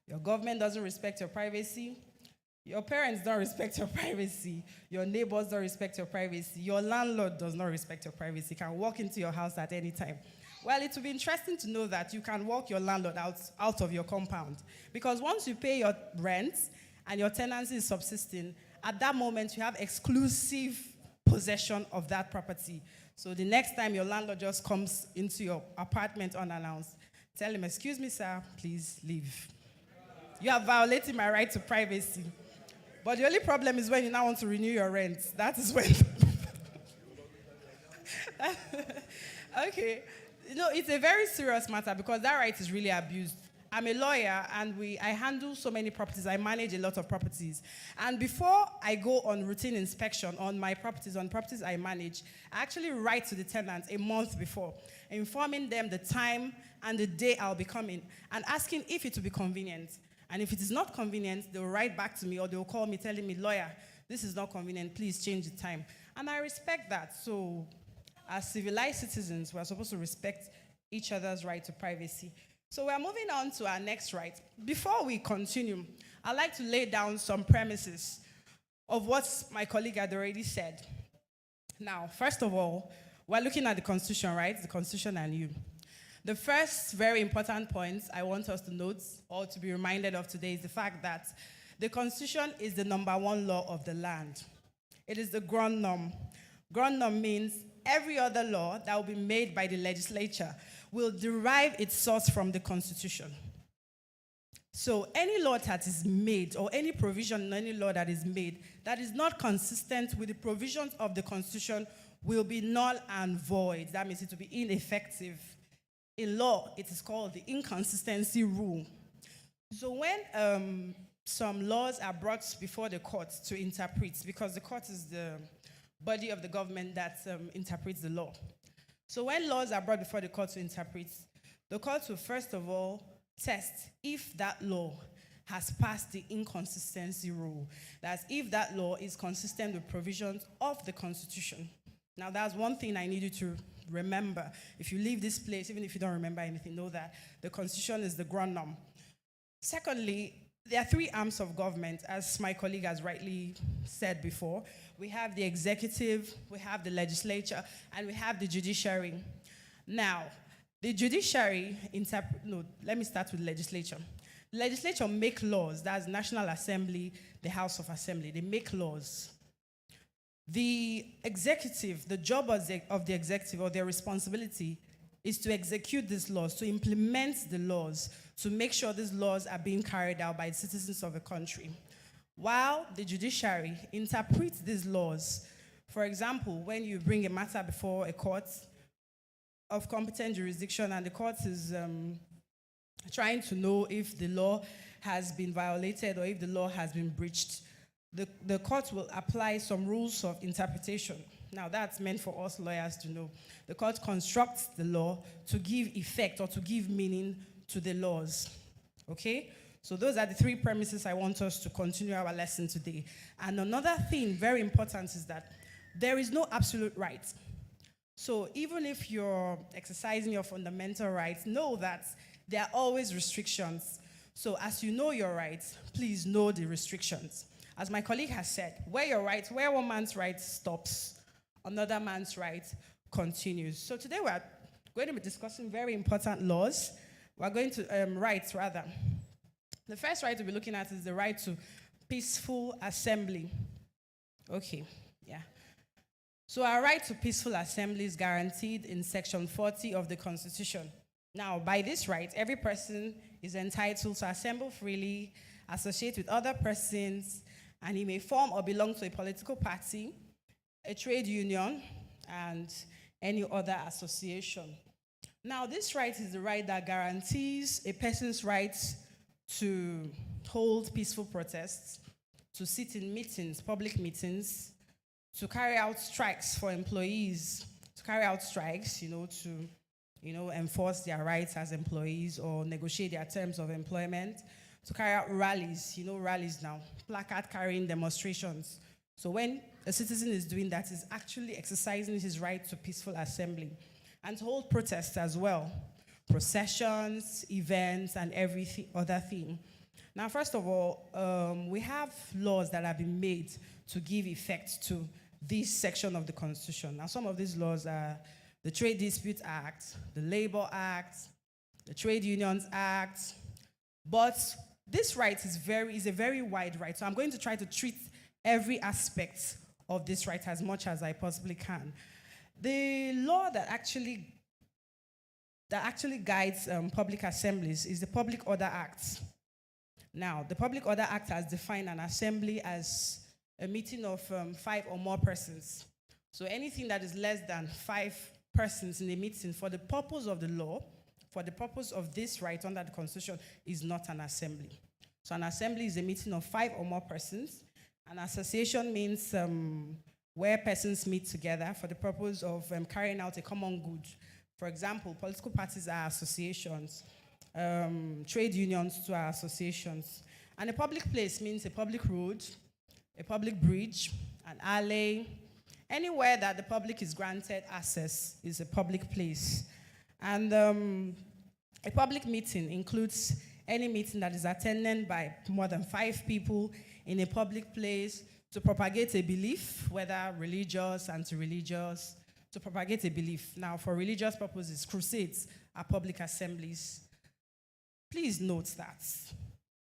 Your government doesn't respect your privacy. Your parents don't respect your privacy. Your neighbors don't respect your privacy. Your landlord does not respect your privacy. Can walk into your house at any time. Well, it will be interesting to know that you can walk your landlord out of your compound. Because once you pay your rent and your tenancy is subsisting, at that moment you have exclusive possession of that property. So the next time your landlord just comes into your apartment unannounced, tell him, "Excuse me, sir, please leave. You are violating my right to privacy." But the only problem is when you now want to renew your rent. That is when. Okay. It's a very serious matter because that right is really abused. I'm a lawyer and I handle so many properties. I manage a lot of properties. And before I go on routine inspection on my properties, on properties I manage, I actually write to the tenant a month before, informing them the time and the day I'll be coming and asking if it will be convenient. And if it is not convenient, they'll write back to me or they'll call me telling me, "Lawyer, this is not convenient, please change the time." And I respect that. So as civilized citizens, we're supposed to respect each other's right to privacy. So we're moving on to our next right. Before we continue, I'd like to lay down some premises of what my colleague had already said. Now, first of all, we're looking at the Constitution, right? The Constitution and you. The first very important point I want us to note or to be reminded of today is the fact that the Constitution is the #1 law of the land. It is the ground norm. Ground norm means every other law that will be made by the legislature will derive its source from the Constitution. So any law that is made or any provision in any law that is made that is not consistent with the provisions of the Constitution will be null and void. That means it will be ineffective. In law, it is called the Inconsistency Rule. So when some laws are brought before the court to interpret, because the court is the body of the government that interprets the law. So when laws are brought before the court to interpret, the court will first of all test if that law has passed the inconsistency rule. That's if that law is consistent with provisions of the Constitution. Now that's one thing I need you to remember. If you leave this place, even if you don't remember anything, know that the Constitution is the ground norm. Secondly, there are 3 arms of government, as my colleague has rightly said before. We have the executive, we have the legislature, and we have the judiciary. Now, the judiciary, let me start with the legislature. The legislature make laws, that's National Assembly, the House of Assembly, they make laws. The executive, the job of the executive or their responsibility is to execute these laws, to implement the laws, to make sure these laws are being carried out by the citizens of the country. While the judiciary interprets these laws. For example, when you bring a matter before a court of competent jurisdiction and the court is trying to know if the law has been violated or if the law has been breached, the court will apply some rules of interpretation. Now, that's meant for us lawyers to know. The court constructs the law to give effect or to give meaning to the laws. Okay? So those are the 3 premises I want us to continue our lesson today. And another thing very important is that there is no absolute right. So even if you're exercising your fundamental rights, know that there are always restrictions. So as you know your rights, please know the restrictions. As my colleague has said, where one man's right stops, another man's right continues. So today we're going to be discussing very important laws. We're going to, rights rather. The first right we'll be looking at is the right to peaceful assembly. Okay, yeah. So our right to peaceful assembly is guaranteed in Section 40 of the Constitution. Now, by this right, every person is entitled to assemble freely, associate with other persons, and he may form or belong to a political party, a trade union, and any other association. Now, this right is the right that guarantees a person's right to hold peaceful protests, to sit in meetings, public meetings, to carry out strikes for employees, to carry out strikes, to enforce their rights as employees or negotiate their terms of employment, to carry out rallies, rallies now, placard-carrying demonstrations. So when a citizen is doing that, he's actually exercising his right to peaceful assembly. And to hold protests as well, processions, events, and every other thing. Now, first of all, we have laws that have been made to give effect to this section of the Constitution. Now, some of these laws are the Trade Dispute Act, the Labor Act, the Trade Unions Act. But this right is a very wide right. So I'm going to try to treat every aspect of this right as much as I possibly can. The law that actually guides public assemblies is the Public Order Act. Now, the Public Order Act has defined an assembly as a meeting of 5 or more persons. So anything that is less than 5 persons in a meeting for the purpose of the law, for the purpose of this right under the Constitution, is not an assembly. So an assembly is a meeting of 5 or more persons. An association means where persons meet together for the purpose of carrying out a common good. For example, political parties are associations. Trade unions too are associations. And a public place means a public road, a public bridge, an alley. Anywhere that the public is granted access is a public place. And a public meeting includes any meeting that is attended by more than 5 people in a public place to propagate a belief, whether religious, anti-religious, to propagate a belief. Now, for religious purposes, crusades are public assemblies. Please note that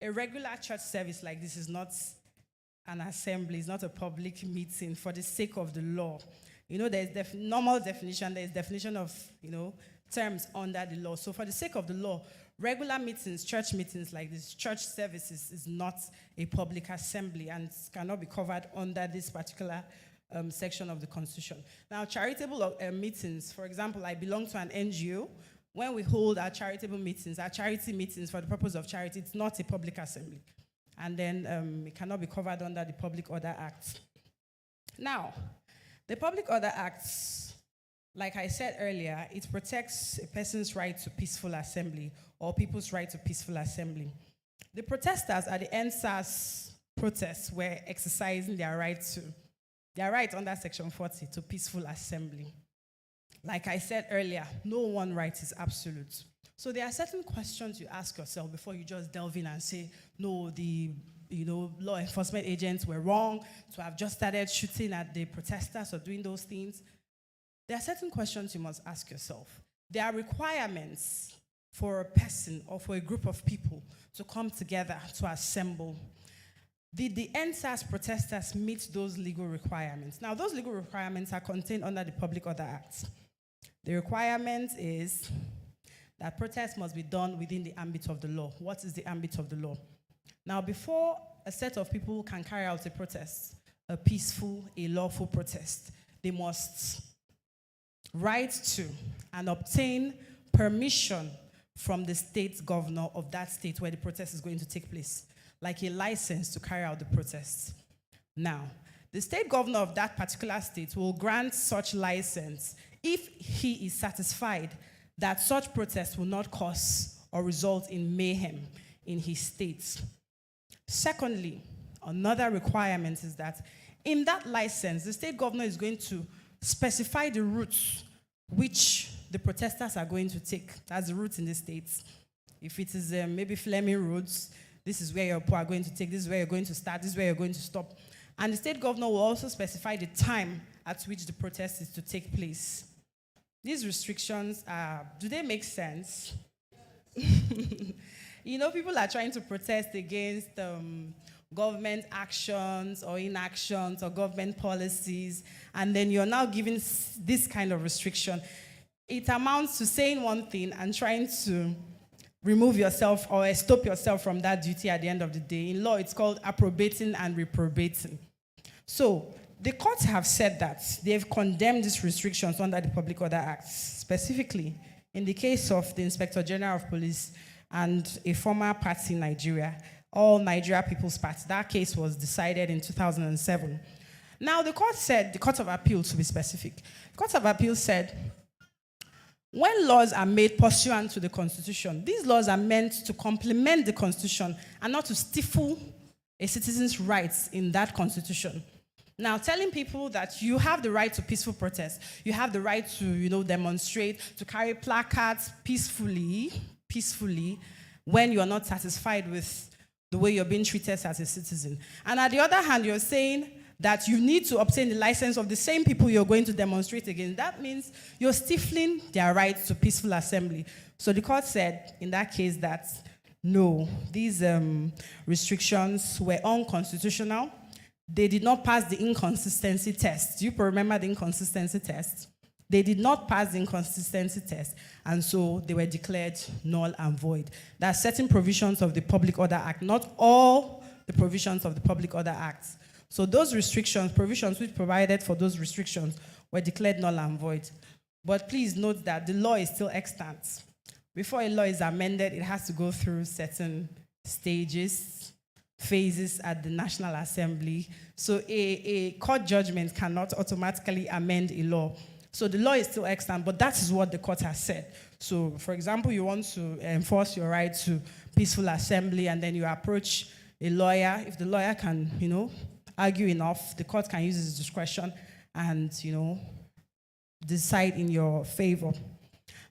a regular church service like this is not an assembly, it's not a public meeting for the sake of the law. You know, there's normal definition, there's definition of, terms under the law. So for the sake of the law, regular meetings, church meetings like this, church services is not a public assembly and cannot be covered under this particular section of the Constitution. Now, charitable meetings, for example, I belong to an NGO. When we hold our charitable meetings, our charity meetings for the purpose of charity, it's not a public assembly. And then it cannot be covered under the Public Order Act. Now, the Public Order Act, like I said earlier, it protects a person's right to peaceful assembly or people's right to peaceful assembly. The protesters at the NSAS protests were exercising their right under Section 40 to peaceful assembly. Like I said earlier, no one right is absolute. So there are certain questions you ask yourself before you just delve in and say, no, the law enforcement agents were wrong to have just started shooting at the protesters or doing those things. There are certain questions you must ask yourself. There are requirements for a person or for a group of people to come together, to assemble. Did the NSAS protesters meet those legal requirements? Now, those legal requirements are contained under the Public Order Act. The requirement is that protests must be done within the ambit of the law. What is the ambit of the law? Now, before a set of people can carry out a protest, a peaceful, a lawful protest, they must write to and obtain permission from the state governor of that state where the protest is going to take place, like a license to carry out the protest. Now, the state governor of that particular state will grant such license if he is satisfied that such protest will not cause or result in mayhem in his state. Secondly, another requirement is that in that license, the state governor is going to specify the routes which the protesters are going to take. That's the routes in the states. If it is maybe Fleming roads, this is where your people are going to take, this is where you're going to start, this is where you're going to stop. And the state governor will also specify the time at which the protest is to take place. These restrictions, do they make sense? People are trying to protest against government actions or inactions or government policies, and then you're now giving this kind of restriction. It amounts to saying one thing and trying to remove yourself or stop yourself from that duty at the end of the day. In law, it's called approbating and reprobating. So the courts have said that they've condemned these restrictions under the Public Order Act, specifically in the case of the Inspector General of Police and a former party in Nigeria, All Nigeria People's Party. That case was decided in 2007. Now, the Court of Appeal, to be specific, the Court of Appeal said, when laws are made pursuant to the Constitution, these laws are meant to complement the Constitution and not to stifle a citizen's rights in that Constitution. Now, telling people that you have the right to peaceful protest, you have the right to, demonstrate, to carry placards peacefully, when you are not satisfied with the way you're being treated as a citizen. And at the other hand, you're saying that you need to obtain the license of the same people you're going to demonstrate against. That means you're stifling their right to peaceful assembly. So the court said, in that case, that no, these restrictions were unconstitutional. They did not pass the inconsistency test. Do you remember the inconsistency test? They did not pass the inconsistency test, and so they were declared null and void. There are certain provisions of the Public Order Act, not all the provisions of the Public Order Act. So those restrictions, provisions which provided for those restrictions, were declared null and void. But please note that the law is still extant. Before a law is amended, it has to go through certain stages, phases at the National Assembly. So a court judgment cannot automatically amend a law. So the law is still extant, but that is what the court has said. So, for example, you want to enforce your right to peaceful assembly, and then you approach a lawyer. If the lawyer can, argue enough, the court can use its discretion and, decide in your favor.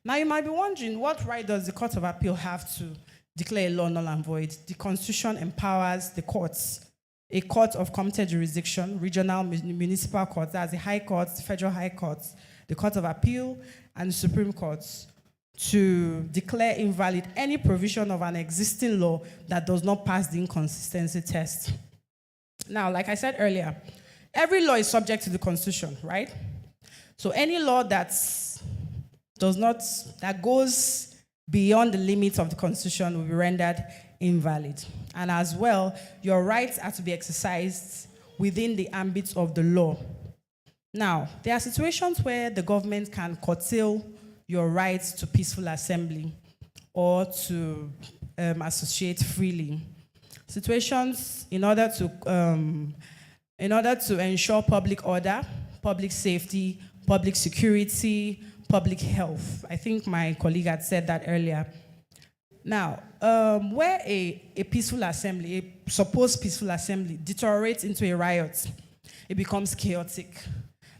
Now, you might be wondering, what right does the Court of Appeal have to declare a law null and void? The Constitution empowers the courts, a court of competent jurisdiction, regional municipal courts, that's the High Courts, the Federal High Courts, the Court of Appeal, and the Supreme Courts, to declare invalid any provision of an existing law that does not pass the inconsistency test. Now, like I said earlier, every law is subject to the Constitution, right? So any law that goes beyond the limits of the Constitution will be rendered invalid. And as well, your rights are to be exercised within the ambit of the law. Now, there are situations where the government can curtail your rights to peaceful assembly or to associate freely. Situations in order to ensure public order, public safety, public security, public health. I think my colleague had said that earlier. Now, where a peaceful assembly, a supposed peaceful assembly, deteriorates into a riot, it becomes chaotic.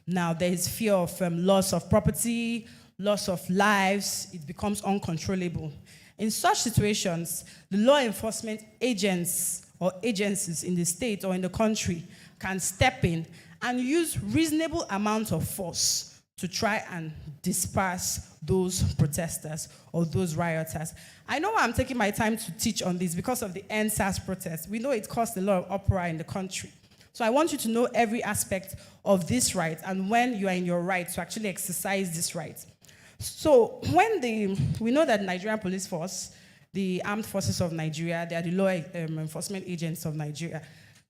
Now, there is fear of loss of property, loss of lives, it becomes uncontrollable. In such situations, the law enforcement agents or agencies in the state or in the country can step in and use reasonable amounts of force to try and disperse those protesters or those rioters. I know I'm taking my time to teach on this because of the NSAS protest. We know it caused a lot of uproar in the country. So I want you to know every aspect of this right and when you are in your right to actually exercise this right. So we know that the Nigerian police force, the armed forces of Nigeria, they are the law enforcement agents of Nigeria.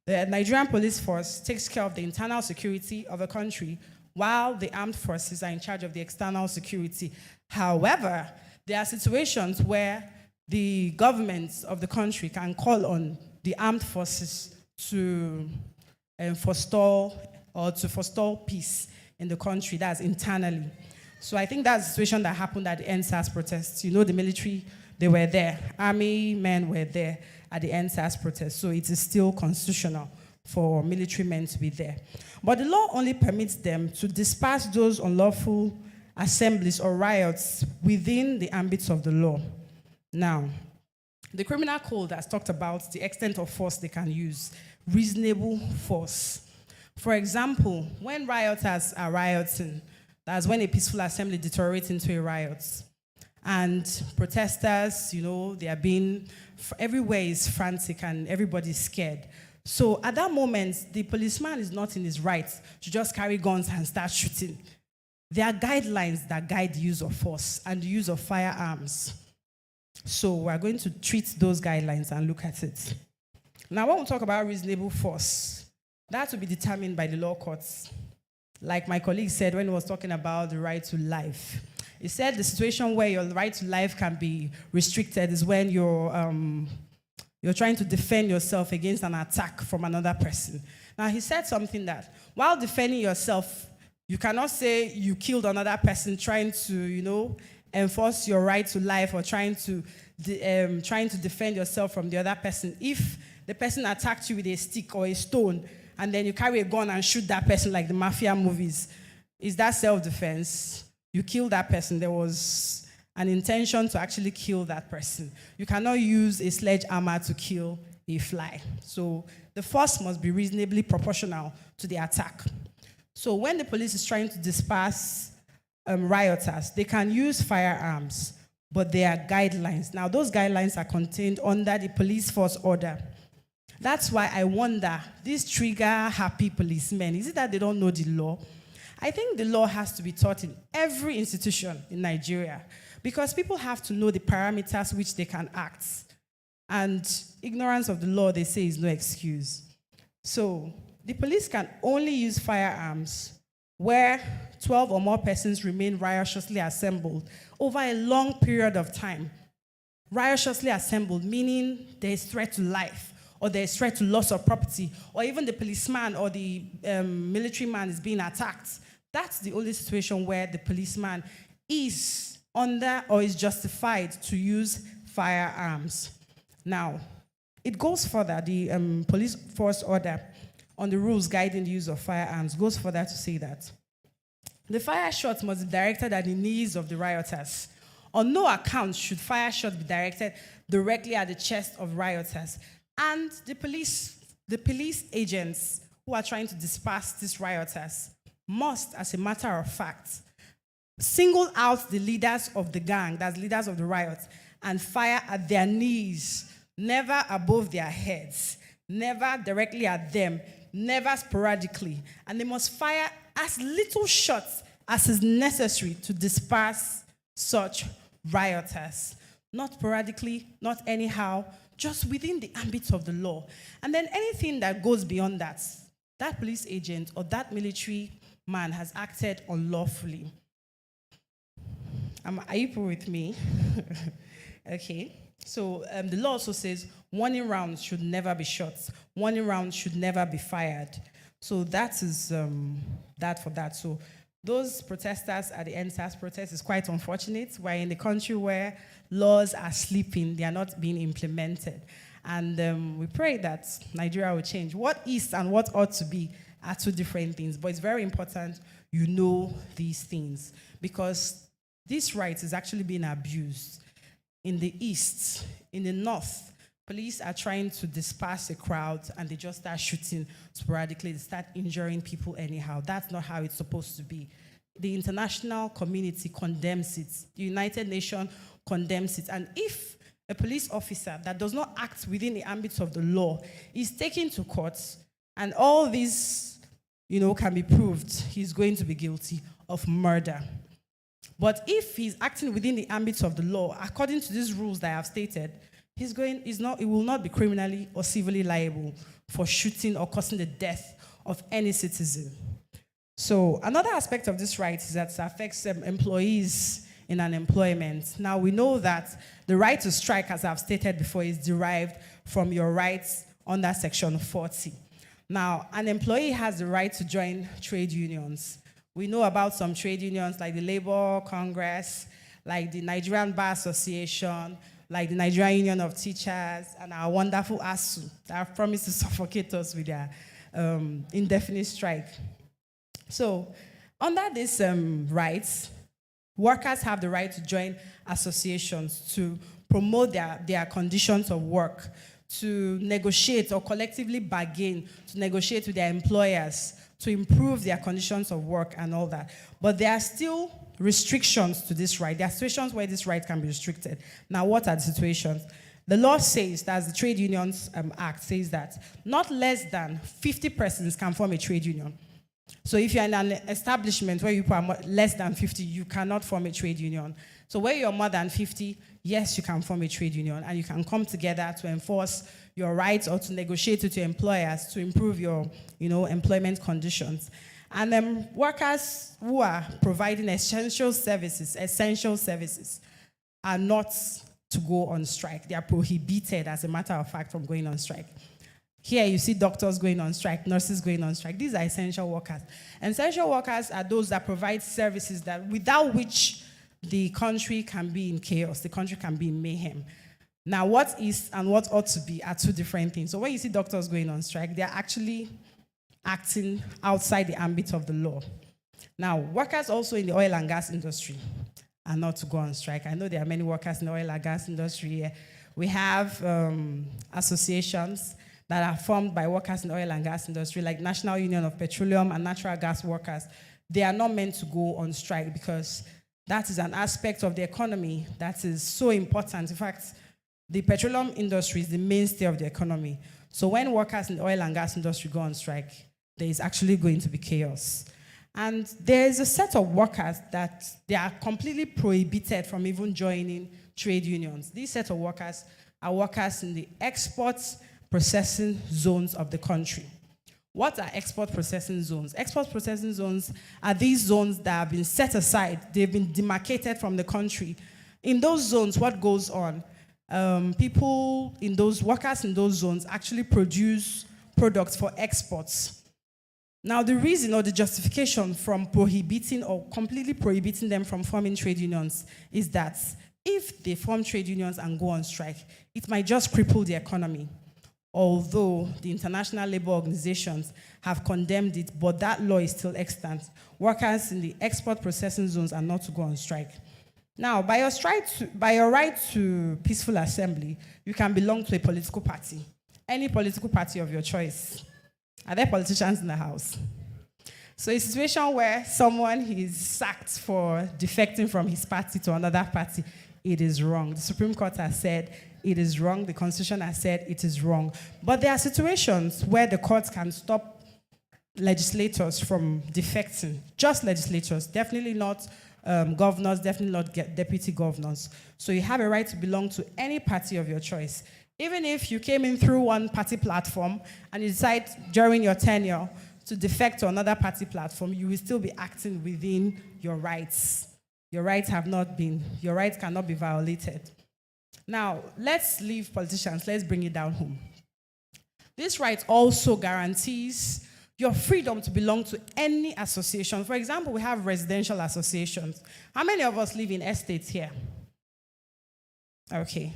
The Nigerian police force takes care of the internal security of a country, while the armed forces are in charge of the external security. However, there are situations where the government of the country can call on the armed forces to forestall peace in the country, that's internally. So I think that's the situation that happened at the NSAS protests. The military, they were there. Army men were there at the NSAS protest. So it is still constitutional for military men to be there. But the law only permits them to disperse those unlawful assemblies or riots within the ambits of the law. Now, the criminal code has talked about the extent of force they can use, reasonable force. For example, when rioters are rioting, that's when a peaceful assembly deteriorates into a riot. And protesters, they are being, everywhere is frantic and everybody's scared. So at that moment, the policeman is not in his right to just carry guns and start shooting. There are guidelines that guide the use of force and the use of firearms. So we're going to treat those guidelines and look at it. Now, when we talk about reasonable force, that will be determined by the law courts. Like my colleague said when he was talking about the right to life. He said the situation where your right to life can be restricted is when you're trying to defend yourself against an attack from another person. Now, he said something that while defending yourself, you cannot say you killed another person trying to, enforce your right to life or trying to defend yourself from the other person. If the person attacked you with a stick or a stone, and then you carry a gun and shoot that person like the mafia movies, is that self-defense? You kill that person. There was an intention to actually kill that person. You cannot use a sledgehammer to kill they fly. So the force must be reasonably proportional to the attack. So when the police is trying to disperse rioters, they can use firearms, but there are guidelines. Now, those guidelines are contained under the police force order. That's why I wonder, these trigger-happy policemen, is it that they don't know the law? I think the law has to be taught in every institution in Nigeria because people have to know the parameters which they can act. And ignorance of the law, they say, is no excuse. So the police can only use firearms where 12 or more persons remain riotously assembled over a long period of time. Riotously assembled, meaning there is threat to life, or there is threat to loss of property, or even the policeman or the military man is being attacked. That's the only situation where the policeman is under or is justified to use firearms. Now, it goes further. The police force order on the rules guiding the use of firearms goes further to say that the fire shots must be directed at the knees of the rioters. On no account should fire shots be directed directly at the chest of rioters. And the police agents who are trying to disperse these rioters must, as a matter of fact, single out the leaders of the gang, that's leaders of the riot, and fire at their knees, never above their heads, never directly at them, never sporadically. And they must fire as little shots as is necessary to disperse such rioters. Not sporadically, not anyhow, just within the ambit of the law. And then anything that goes beyond that, that police agent or that military man has acted unlawfully. Are you with me? Okay. So the law also says warning rounds should never be shot. Warning rounds should never be fired. So that is that for that. So those protesters at the NSAS protest is quite unfortunate. We're in a country where laws are sleeping. They are not being implemented. And we pray that Nigeria will change. What is and what ought to be are two different things. But it's very important you know these things because this right is actually being abused. In the east, in the north, police are trying to disperse a crowd and they just start shooting sporadically. They start injuring people anyhow. That's not how it's supposed to be. The international community condemns it. The United Nations condemns it. And if a police officer that does not act within the ambit of the law is taken to court and all these, can be proved, he's going to be guilty of murder. But if he's acting within the ambit of the law, according to these rules that I have stated, he will not be criminally or civilly liable for shooting or causing the death of any citizen. So another aspect of this right is that it affects employees in unemployment. Now we know that the right to strike, as I've stated before, is derived from your rights under Section 40. Now, an employee has the right to join trade unions. We know about some trade unions like the Labour Congress, like the Nigerian Bar Association, like the Nigerian Union of Teachers, and our wonderful ASU that have promised to suffocate us with their indefinite strike. So, under these rights, workers have the right to join associations to promote their conditions of work, to negotiate or collectively bargain, to negotiate with their employers, to improve their conditions of work and all that. But there are still restrictions to this right. There are situations where this right can be restricted. Now, what are the situations? The law says, that's the Trade Unions Act, says that not less than 50 persons can form a trade union. So if you're in an establishment where you are less than 50, you cannot form a trade union. So where you're more than 50, yes, you can form a trade union, and you can come together to enforce your rights or to negotiate with your employers to improve your, employment conditions. And workers who are providing essential services are not to go on strike. They are prohibited, as a matter of fact, from going on strike. Here you see doctors going on strike, nurses going on strike. These are essential workers. Essential workers are those that provide services that without which the country can be in chaos, the country can be in mayhem. Now, what is and what ought to be are two different things. So when you see doctors going on strike, they're actually acting outside the ambit of the law. Now, workers also in the oil and gas industry are not to go on strike. I know there are many workers in the oil and gas industry here We have associations that are formed by workers in the oil and gas industry, like National Union of Petroleum and Natural Gas Workers. They are not meant to go on strike because that is an aspect of the economy that is so important. In fact, the petroleum industry is the mainstay of the economy. So when workers in the oil and gas industry go on strike, there is actually going to be chaos. And there is a set of workers that they are completely prohibited from even joining trade unions. These set of workers are workers in the export processing zones of the country. What are export processing zones? Export processing zones are these zones that have been set aside. They've been demarcated from the country. In those zones, what goes on? Workers in those zones actually produce products for exports. Now, the reason or the justification from prohibiting or completely prohibiting them from forming trade unions is that if they form trade unions and go on strike, it might just cripple the economy. Although the international labor organizations have condemned it, but that law is still extant. Workers in the export processing zones are not to go on strike. Now, by your right to peaceful assembly, you can belong to a political party, any political party of your choice. Are there politicians in the house? So a situation where someone is sacked for defecting from his party to another party, it is wrong. The Supreme Court has said it is wrong. The Constitution has said it is wrong. But there are situations where the courts can stop legislators from defecting. Just legislators, definitely not governors, definitely not deputy governors. So you have a right to belong to any party of your choice. Even if you came in through one party platform and you decide during your tenure to defect to another party platform, you will still be acting within your rights. Your rights cannot be violated. Now, let's leave politicians, let's bring it down home. This right also guarantees your freedom to belong to any association. For example, we have residential associations. How many of us live in estates here? Okay.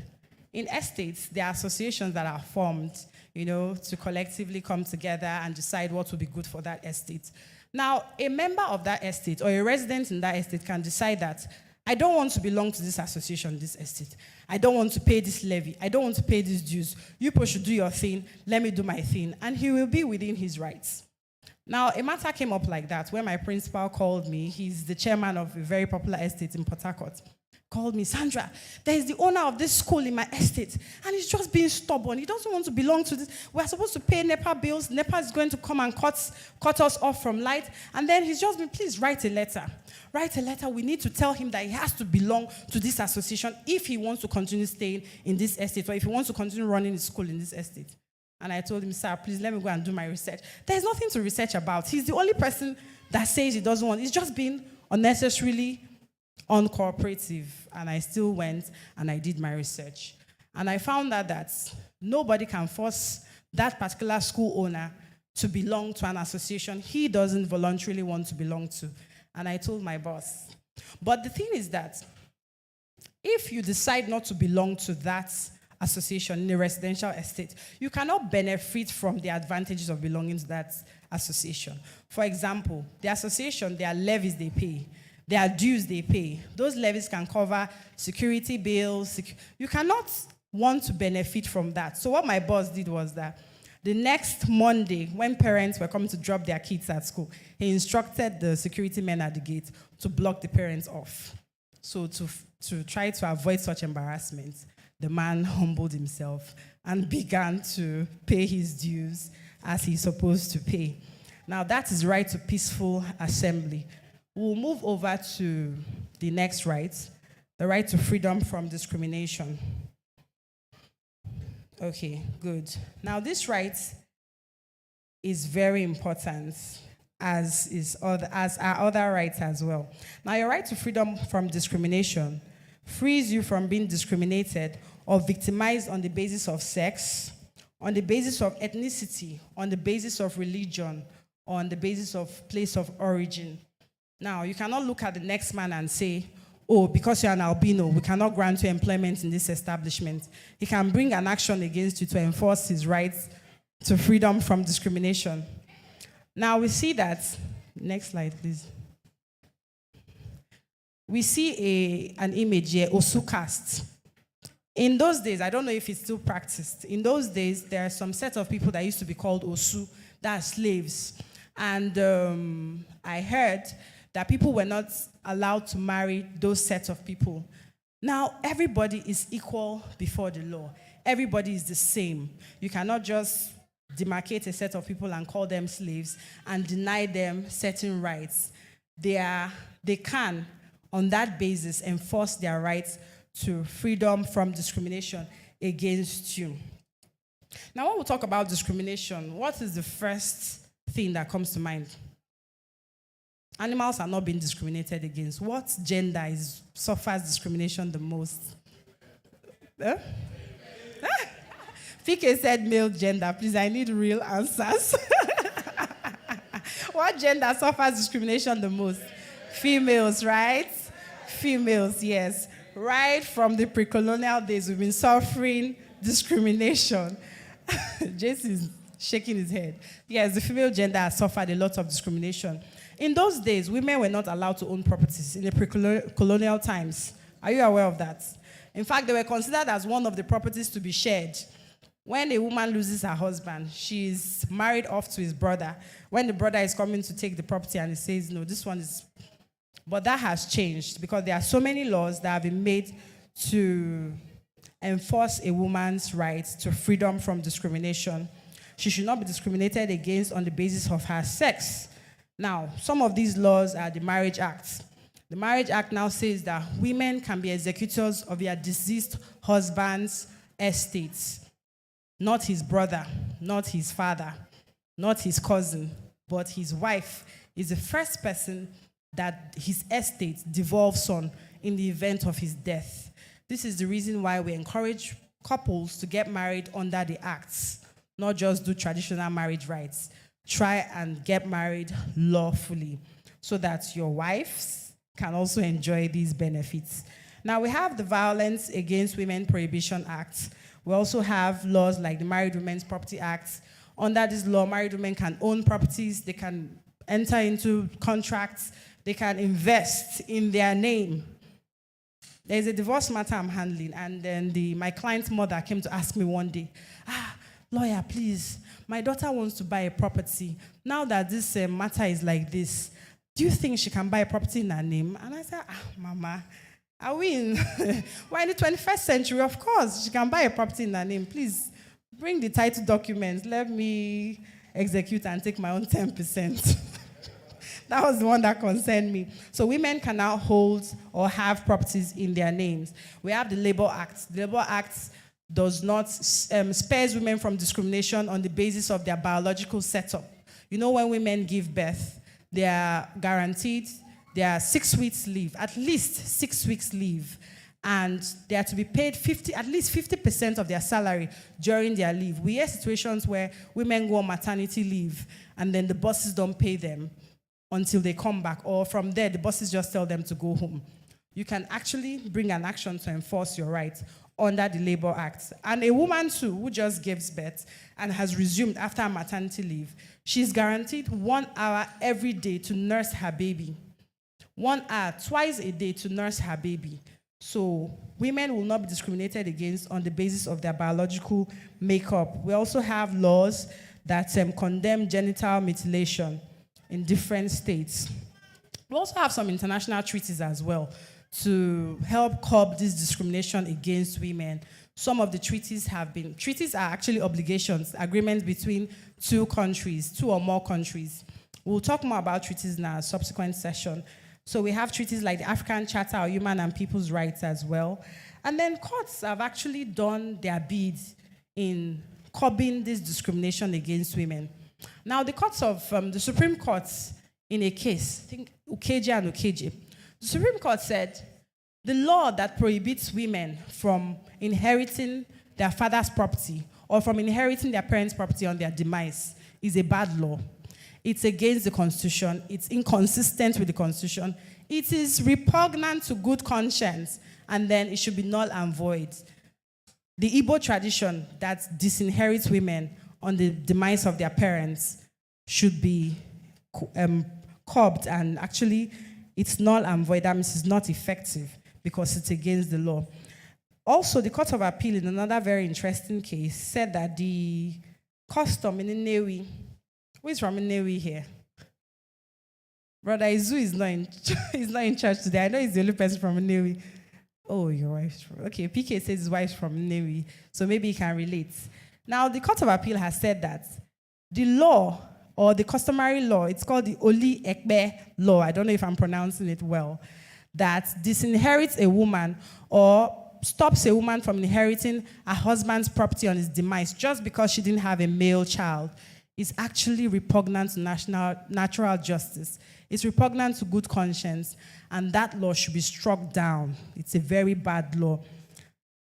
In estates, there are associations that are formed, to collectively come together and decide what will be good for that estate. Now, a member of that estate or a resident in that estate can decide that I don't want to belong to this association, this estate. I don't want to pay this levy. I don't want to pay these dues. You people should do your thing. Let me do my thing. And he will be within his rights. Now, a matter came up like that when my principal called me. He's the chairman of a very popular estate in Port Harcourt. Called me, Sandra, there is the owner of this school in my estate, and he's just being stubborn. He doesn't want to belong to this. We're supposed to pay NEPA bills. NEPA is going to come and cut us off from light. And then he's just been, please write a letter. Write a letter. We need to tell him that he has to belong to this association if he wants to continue staying in this estate or if he wants to continue running his school in this estate. And I told him, sir, please let me go and do my research. There's nothing to research about. He's the only person that says he doesn't want. He's just being unnecessarily uncooperative. And I still went and I did my research. And I found out that nobody can force that particular school owner to belong to an association he doesn't voluntarily want to belong to. And I told my boss. But the thing is that if you decide not to belong to that association in a residential estate, you cannot benefit from the advantages of belonging to that association. For example, the association, there are levies they pay. There are dues they pay. Those levies can cover security bills. You cannot want to benefit from that. So what my boss did was that the next Monday, when parents were coming to drop their kids at school, he instructed the security men at the gate to block the parents off. So to try to avoid such embarrassment, the man humbled himself and began to pay his dues as he's supposed to pay. Now, that is right to peaceful assembly. We'll move over to the next right, the right to freedom from discrimination. Okay, good. Now, this right is very important, as are other rights as well. Now, your right to freedom from discrimination frees you from being discriminated or victimized on the basis of sex, on the basis of ethnicity, on the basis of religion, or on the basis of place of origin. Now, you cannot look at the next man and say, oh, because you're an albino, we cannot grant you employment in this establishment. He can bring an action against you to enforce his rights to freedom from discrimination. Now, we see that, next slide, please. We see an image here, Osu caste. In those days, I don't know if it's still practiced. In those days, there are some set of people that used to be called Osu, that are slaves. And I heard that people were not allowed to marry those sets of people. Now, everybody is equal before the law. Everybody is the same. You cannot just demarcate a set of people and call them slaves and deny them certain rights. They can, on that basis, enforce their rights to freedom from discrimination against you. Now, when we talk about discrimination, what is the first thing that comes to mind? Animals are not being discriminated against. What gender suffers discrimination the most? Fike said male gender. Please, I need real answers. What gender suffers discrimination the most? Females, right? Females, yes. Right from the pre-colonial days, we've been suffering discrimination. Jason is shaking his head. Yes, the female gender has suffered a lot of discrimination. In those days, women were not allowed to own properties in the pre-colonial times. Are you aware of that? In fact, they were considered as one of the properties to be shared. When a woman loses her husband, she's married off to his brother. When the brother is coming to take the property and he says, no, this one is... But that has changed because there are so many laws that have been made to enforce a woman's right to freedom from discrimination. She should not be discriminated against on the basis of her sex. Now, some of these laws are the Marriage Act. The Marriage Act now says that women can be executors of their deceased husband's estates. Not his brother, not his father, not his cousin, but his wife is the first person that his estate devolves on in the event of his death. This is the reason why we encourage couples to get married under the acts, not just do traditional marriage rites. Try and get married lawfully so that your wives can also enjoy these benefits. Now, we have the Violence Against Women Prohibition Act. We also have laws like the Married Women's Property Act. Under this law, married women can own properties, they can enter into contracts, they can invest in their name. There's a divorce matter I'm handling, and then my client's mother came to ask me one day, lawyer, please, my daughter wants to buy a property. Now that this matter is like this, do you think she can buy a property in her name? And I said, Mama, are we in, we're in the 21st century, of course, she can buy a property in her name. Please, bring the title documents, let me execute and take my own 10%. That was the one that concerned me. So women can now hold or have properties in their names. We have the Labor Act. The Labor Act does not spares women from discrimination on the basis of their biological setup. You know, when women give birth, they are guaranteed their 6 weeks leave, at least 6 weeks leave, and they are to be paid at least 50% of their salary during their leave. We hear situations where women go on maternity leave and then the bosses don't pay them until they come back, or from there, the bosses just tell them to go home. You can actually bring an action to enforce your rights under the Labor Act. And a woman, too, who just gives birth and has resumed after maternity leave, she's guaranteed 1 hour every day to nurse her baby. 1 hour, twice a day to nurse her baby. So women will not be discriminated against on the basis of their biological makeup. We also have laws that condemn genital mutilation in different states. We also have some international treaties as well to help curb this discrimination against women. Some of the treaties are actually obligations, agreements between two or more countries. We'll talk more about treaties in our subsequent session. So we have treaties like the African Charter of Human and People's Rights as well. And then courts have actually done their bid in curbing this discrimination against women. Now, the courts of the Supreme Court in a case, I think Ukeje and Ukeje, the Supreme Court said the law that prohibits women from inheriting their father's property or from inheriting their parents' property on their demise is a bad law. It's against the Constitution. It's inconsistent with the Constitution. It is repugnant to good conscience, and then it should be null and void. The Igbo tradition that disinherits women on the demise of their parents should be curbed, and actually it's null and void. That means it's not effective because it's against the law. Also, the Court of Appeal, in another very interesting case, said that the custom in Nnewi, who is from Nnewi here? Brother Izu is not in church today. I know he's the only person from Nnewi. Oh, your wife's from... Okay, PK says his wife's from Nnewi, so maybe he can relate. Now, the Court of Appeal has said that the law, or the customary law, it's called the Oli Ekbe law, I don't know if I'm pronouncing it well, that disinherits a woman or stops a woman from inheriting her husband's property on his demise just because she didn't have a male child, is actually repugnant to natural justice. It's repugnant to good conscience, and that law should be struck down. It's a very bad law.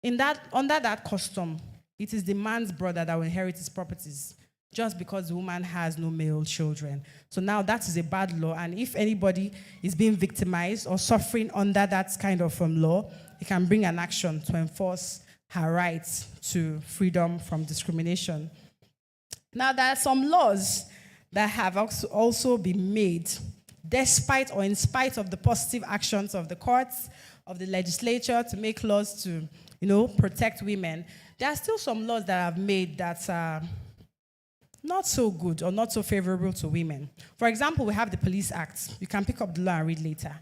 Under that custom, it is the man's brother that will inherit his properties just because the woman has no male children. So now that is a bad law, and if anybody is being victimized or suffering under that kind of law, he can bring an action to enforce her rights to freedom from discrimination. Now, there are some laws that have also been made despite or in spite of the positive actions of the courts, of the legislature to make laws to, protect women. There are still some laws that have made that are not so good or not so favorable to women. For example, we have the Police Act. You can pick up the law and read later.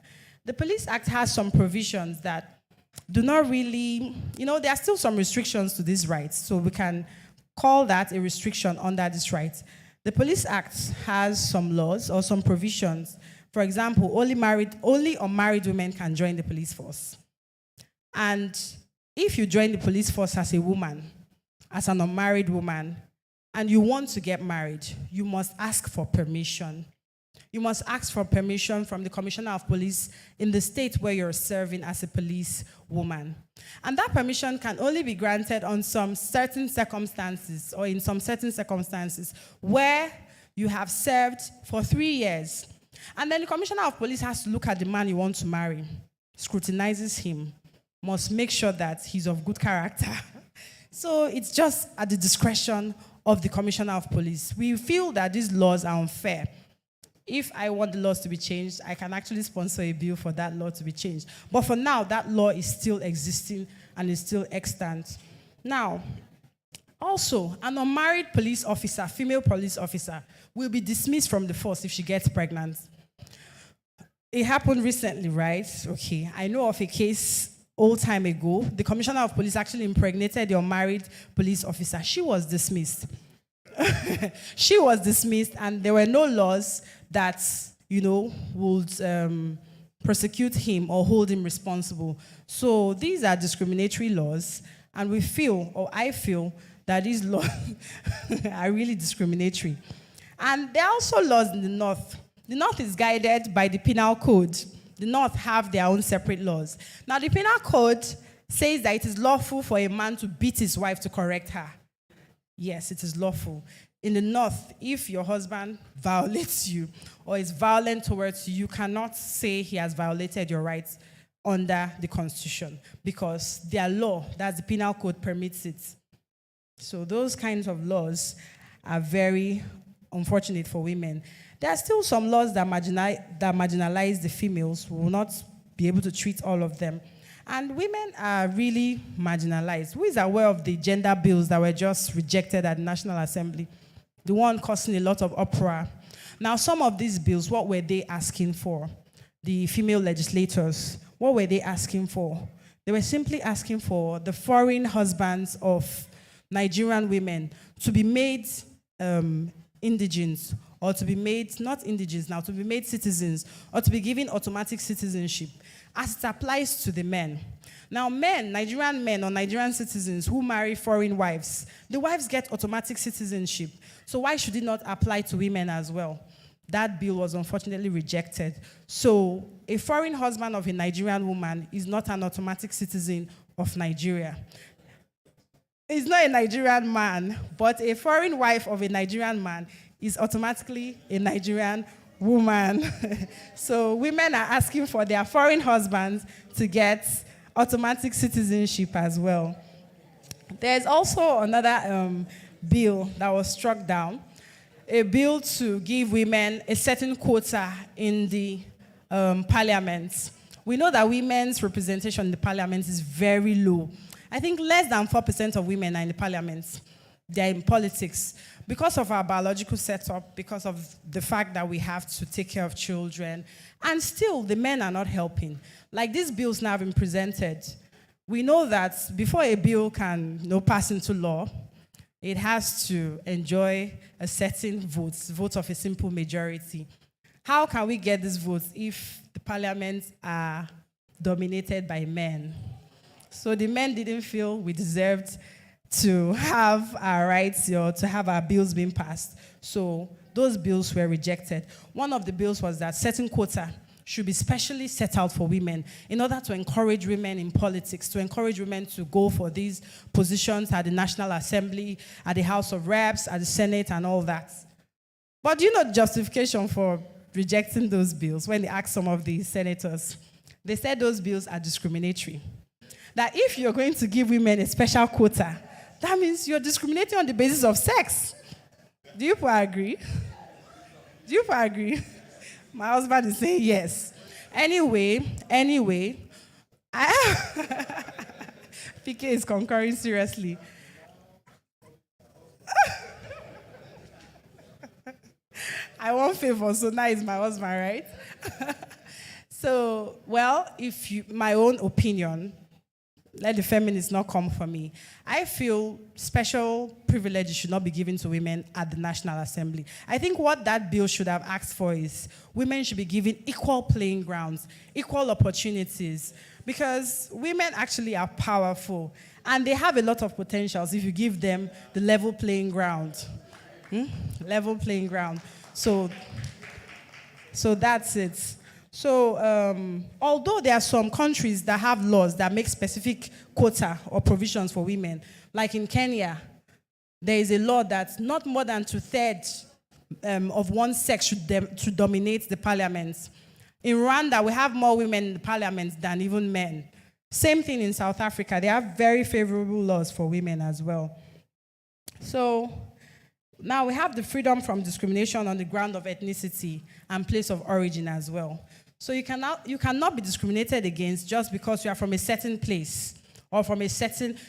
The Police Act has some provisions that do not really, there are still some restrictions to these rights, so we can call that a restriction under this right. The Police Act has some laws or some provisions. For example, only unmarried women can join the police force. And if you join the police force as a woman, as an unmarried woman, and you want to get married, you must ask for permission. You must ask for permission from the Commissioner of Police in the state where you're serving as a police woman. And that permission can only be granted on some certain circumstances, or in some certain circumstances, where you have served for 3 years. And then the Commissioner of Police has to look at the man you want to marry, scrutinizes him, must make sure that he's of good character. So it's just at the discretion of the Commissioner of Police. We feel that these laws are unfair. If I want the laws to be changed, I can actually sponsor a bill for that law to be changed. But for now, that law is still existing and is still extant. Now, also, an unmarried police officer, female police officer, will be dismissed from the force if she gets pregnant. It happened recently, right? Okay, I know of a case old time ago. The Commissioner of Police actually impregnated the unmarried police officer. She was dismissed. She was dismissed, and there were no laws that, would prosecute him or hold him responsible. So these are discriminatory laws, and we feel, or I feel, that these laws are really discriminatory. And there are also laws in the North. The North is guided by the Penal Code. The North have their own separate laws. Now, the Penal Code says that it is lawful for a man to beat his wife to correct her. Yes, it is lawful. In the North, if your husband violates you or is violent towards you, you cannot say he has violated your rights under the Constitution because their law, that's the Penal Code, permits it. So those kinds of laws are very unfortunate for women. There are still some laws that marginalize the females. We will not be able to treat all of them. And women are really marginalized. Who is aware of the gender bills that were just rejected at the National Assembly? The one causing a lot of uproar. Now, some of these bills, what were they asking for? The female legislators, what were they asking for? They were simply asking for the foreign husbands of Nigerian women to be made indigents, or to be made, not indigents now, to be made citizens, or to be given automatic citizenship, as it applies to the men. Now, men, Nigerian men or Nigerian citizens who marry foreign wives, the wives get automatic citizenship. So why should it not apply to women as well? That bill was unfortunately rejected. So a foreign husband of a Nigerian woman is not an automatic citizen of Nigeria. He's not a Nigerian man, but a foreign wife of a Nigerian man is automatically a Nigerian woman. So women are asking for their foreign husbands to get automatic citizenship as well. There's also another bill that was struck down, a bill to give women a certain quota in the parliament. We know that women's representation in the parliament is very low. I think less than 4% of women are in the parliament. They're in politics. Because of our biological setup, because of the fact that we have to take care of children, and still the men are not helping. Like these bills now have been presented, we know that before a bill can pass into law, it has to enjoy a certain vote of a simple majority. How can we get these votes if the parliaments are dominated by men? So the men didn't feel we deserved to have our rights or to have our bills being passed. So those bills were rejected. One of the bills was that certain quota should be specially set out for women in order to encourage women in politics, to encourage women to go for these positions at the National Assembly, at the House of Reps, at the Senate, and all that. But do you know the justification for rejecting those bills when they asked some of the senators? They said those bills are discriminatory. That if you're going to give women a special quota, that means you're discriminating on the basis of sex. Do you agree? Do you agree? My husband is saying yes. Anyway, PK is concurring seriously. I want favor, so now it's my husband, right? So, well, my own opinion, let the feminists not come for me. I feel special privileges should not be given to women at the National Assembly. I think what that bill should have asked for is women should be given equal playing grounds, equal opportunities, because women actually are powerful and they have a lot of potentials if you give them the level playing ground. Level playing ground. So that's it. So, although there are some countries that have laws that make specific quota or provisions for women, like in Kenya, there is a law that not more than 2/3 of one sex should dominate the parliament. In Rwanda, we have more women in the parliament than even men. Same thing in South Africa. They have very favorable laws for women as well. So, now we have the freedom from discrimination on the ground of ethnicity and place of origin as well. So you cannot be discriminated against just because you are from a certain place or from a certain...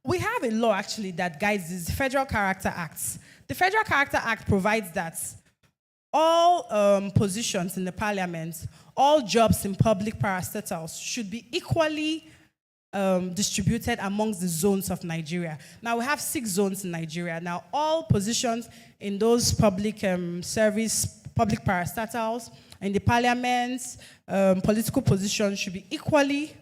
We have a law actually that guides this, the Federal Character Act. The Federal Character Act provides that all positions in the parliament, all jobs in public parastatals should be equally distributed amongst the zones of Nigeria. Now we have 6 zones in Nigeria. Now all positions in those public service, public parastatals, in the parliaments, political positions should be equally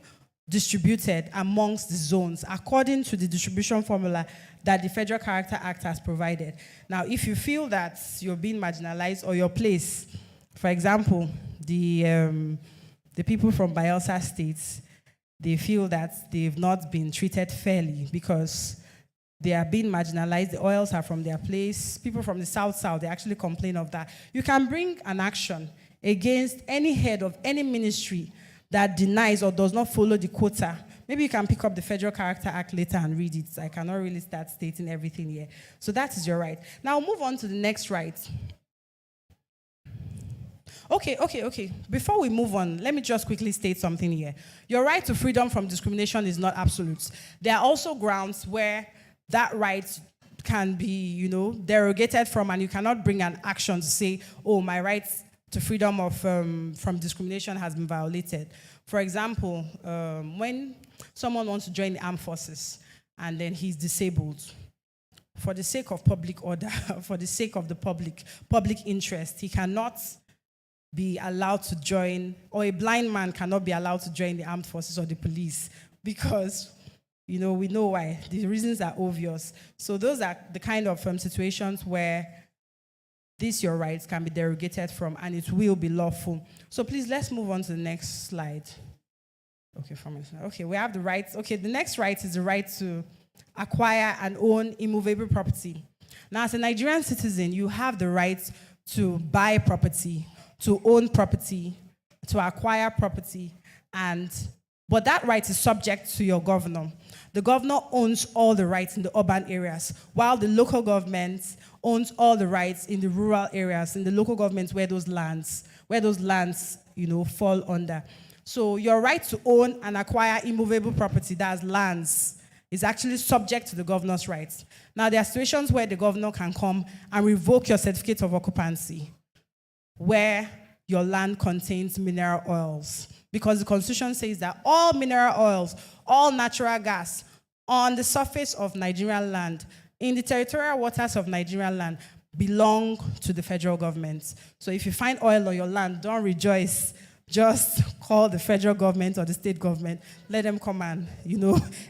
distributed amongst the zones according to the distribution formula that the Federal Character Act has provided. Now, if you feel that you're being marginalized or your place, for example, the people from Bayelsa states, they feel that they've not been treated fairly because they are being marginalized, the oils are from their place. People from the South, they actually complain of that. You can bring an action against any head of any ministry that denies or does not follow the quota. Maybe you can pick up the Federal Character Act later and read it. I cannot really start stating everything here. So that is your right. Now move on to the next right. Okay. Before we move on, let me just quickly state something here. Your right to freedom from discrimination is not absolute. There are also grounds where that right can be, derogated from, and you cannot bring an action to say, oh, my rights to freedom of from discrimination has been violated. For example, when someone wants to join the armed forces and then he's disabled, for the sake of public order, for the sake of the public interest, he cannot be allowed to join, or a blind man cannot be allowed to join the armed forces or the police because, we know why. The reasons are obvious. So those are the kind of situations where these your rights can be derogated from, and it will be lawful. So please, let's move on to the next slide. Okay, we have the rights. Okay, the next right is the right to acquire and own immovable property. Now, as a Nigerian citizen, you have the right to buy property, to own property, to acquire property, but that right is subject to your governor. The governor owns all the rights in the urban areas, while the local government owns all the rights in the rural areas, in the local governments where those lands, fall under. So your right to own and acquire immovable property, that's lands, is actually subject to the governor's rights. Now, there are situations where the governor can come and revoke your certificate of occupancy, where your land contains mineral oils. Because the Constitution says that all mineral oils, all natural gas on the surface of Nigerian land, in the territorial waters of Nigerian land, belong to the federal government. So if you find oil on your land, don't rejoice. Just call the federal government or the state government. Let them come and,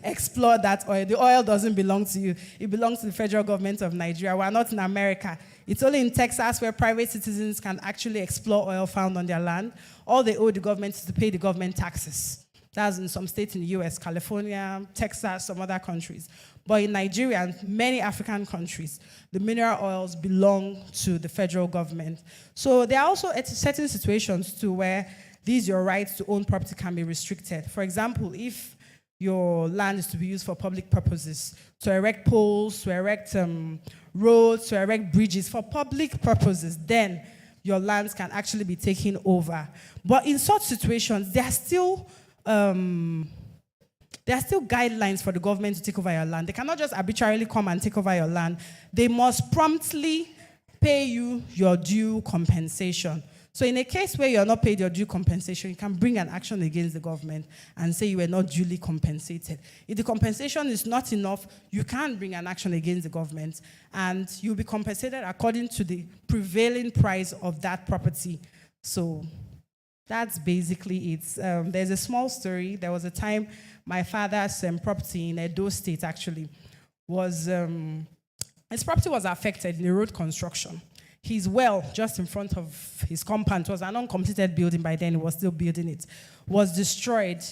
explore that oil. The oil doesn't belong to you. It belongs to the federal government of Nigeria. We're not in America. It's only in Texas where private citizens can actually explore oil found on their land. All they owe the government is to pay the government taxes. That's in some states in the US, California, Texas, some other countries. But in Nigeria and many African countries, the mineral oils belong to the federal government. So there are also certain situations too where your rights to own property can be restricted. For example, if your land is to be used for public purposes, to erect poles, to erect roads, to erect bridges for public purposes, then your lands can actually be taken over. But in such situations, there are still guidelines for the government to take over your land. They cannot just arbitrarily come and take over your land. They must promptly pay you your due compensation. So in a case where you're not paid your due compensation, you can bring an action against the government and say you were not duly compensated. If the compensation is not enough, you can bring an action against the government and you'll be compensated according to the prevailing price of that property. So that's basically it. There's a small story. There was a time my father's property in Edo State actually was, his property was affected in a road construction. His well, just in front of his compound, was an uncompleted building by then, he was still building it, was destroyed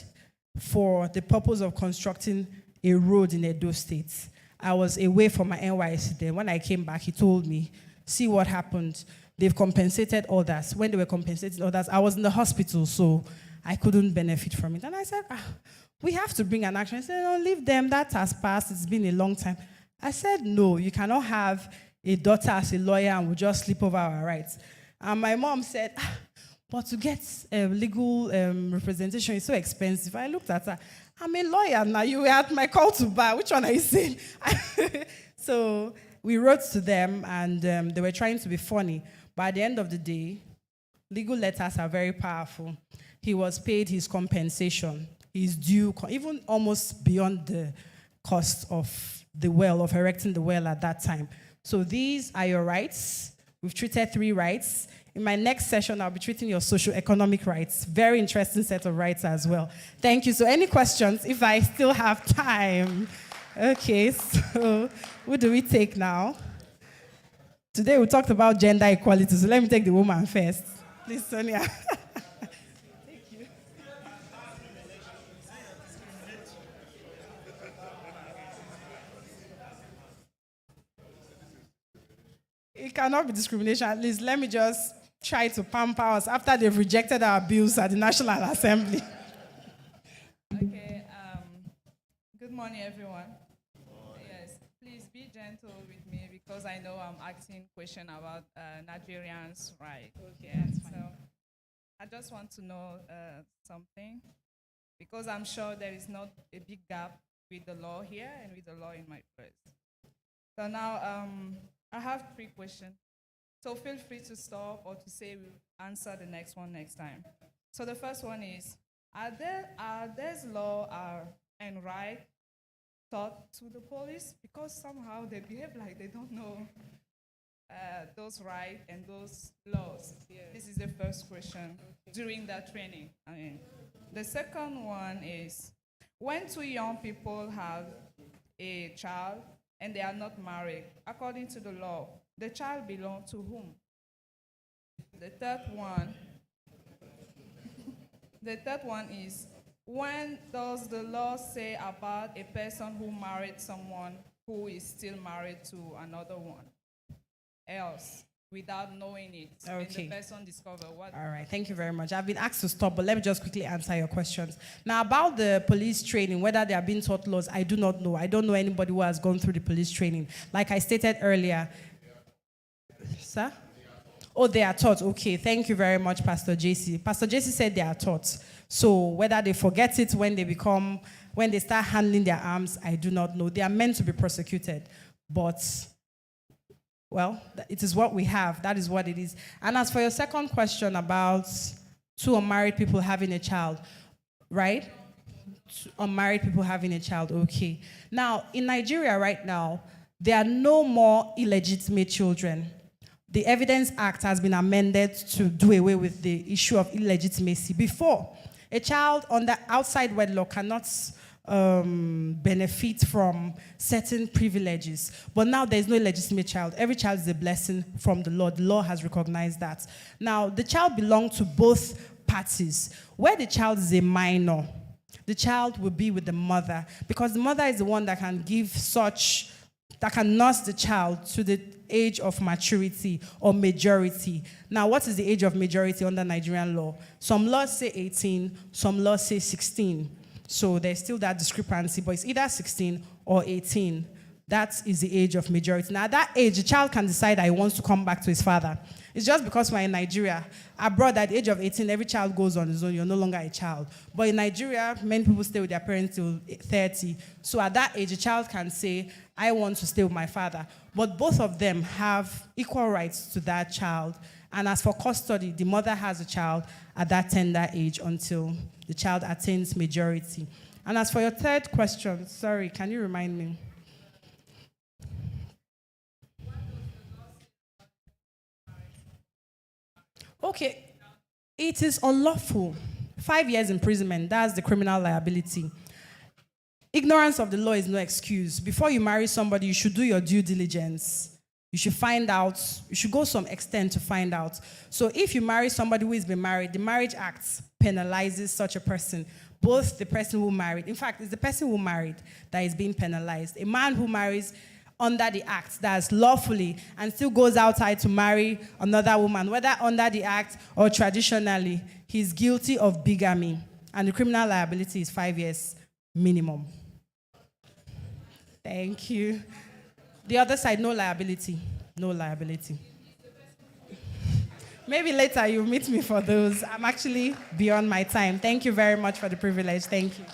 for the purpose of constructing a road in Edo State. I was away from my NYSC then. When I came back, he told me, see what happened. They've compensated others. When they were compensating others, I was in the hospital, so I couldn't benefit from it. And I said, we have to bring an action. He said, no, leave them. That has passed. It's been a long time. I said, no, you cannot have a daughter as a lawyer and we'll just sleep over our rights. And my mom said, but to get legal representation is so expensive. I looked at her. I'm a lawyer now. You were at my call to bar. Which one are you saying? So we wrote to them and they were trying to be funny. But at the end of the day, legal letters are very powerful. He was paid his compensation, his due, even almost beyond the cost of the well, of erecting the well at that time. So these are your rights. We've treated 3 rights. In my next session, I'll be treating your socio-economic rights. Very interesting set of rights as well. Thank you. So any questions, if I still have time? Okay, so who do we take now? Today we talked about gender equality, so let me take the woman first. Please, Sonia. It cannot be discrimination. At least let me just try to pamper us after they've rejected our bills at the National Assembly. Okay. Good morning, everyone. Yes, please be gentle with me because I know I'm asking question about Nigerians' right. Okay, that's fine. So I just want to know something because I'm sure there is not a big gap with the law here and with the law in my place. So now, I have 3 questions. So feel free to stop or to say we'll answer the next one next time. So the first one is, are there's law and right taught to the police? Because somehow they behave like they don't know those rights and those laws. Yeah. This is the first question during that training. The second one is, when 2 young people have a child, and they are not married, according to the law, the child belongs to whom? The third one is, when does the law say about a person who married someone who is still married to another one else without knowing it? Okay. And the person discovered what? All right, thank you very much. I've been asked to stop, but let me just quickly answer your questions. Now, about the police training, whether they are being taught laws, I do not know. I don't know anybody who has gone through the police training. Like I stated earlier. Sir? Oh, they are taught. Okay, thank you very much, Pastor JC. Pastor JC said they are taught. So whether they forget it when they start handling their arms, I do not know. They are meant to be prosecuted. But, well, it is what we have. That is what it is. And as for your second question about two unmarried people having a child, right? Two unmarried people having a child, okay. Now, in Nigeria right now, there are no more illegitimate children. The Evidence Act has been amended to do away with the issue of illegitimacy. Before, a child under outside wedlock cannot benefit from certain privileges. But now there's no illegitimate child. Every child is a blessing from the Lord. The law has recognized that. Now, the child belongs to both parties. Where the child is a minor, the child will be with the mother, because the mother is the one that can that can nurse the child to the age of maturity or majority. Now, what is the age of majority under Nigerian law? Some laws say 18, some laws say 16. So there's still that discrepancy, but it's either 16 or 18. That is the age of majority. Now, at that age, the child can decide that he wants to come back to his father. It's just because we're in Nigeria. Abroad, at the age of 18, every child goes on his own. You're no longer a child. But in Nigeria, many people stay with their parents till 30. So at that age, a child can say, I want to stay with my father. But both of them have equal rights to that child. And as for custody, the mother has a child at that tender age until the child attains majority. And as for your third question, sorry, can you remind me? Okay, it is unlawful. 5 years imprisonment, that's the criminal liability. Ignorance of the law is no excuse. Before you marry somebody, you should do your due diligence. You should find out, you should go some extent to find out. So if you marry somebody who has been married, the Marriage Act penalizes such a person, both the person who married. In fact, it's the person who married that is being penalized. A man who marries under the act, that's lawfully, and still goes outside to marry another woman, whether under the act or traditionally, he's guilty of bigamy. And the criminal liability is 5 years minimum. Thank you. The other side, no liability. No liability. Maybe later you'll meet me for those. I'm actually beyond my time. Thank you very much for the privilege. Thank you.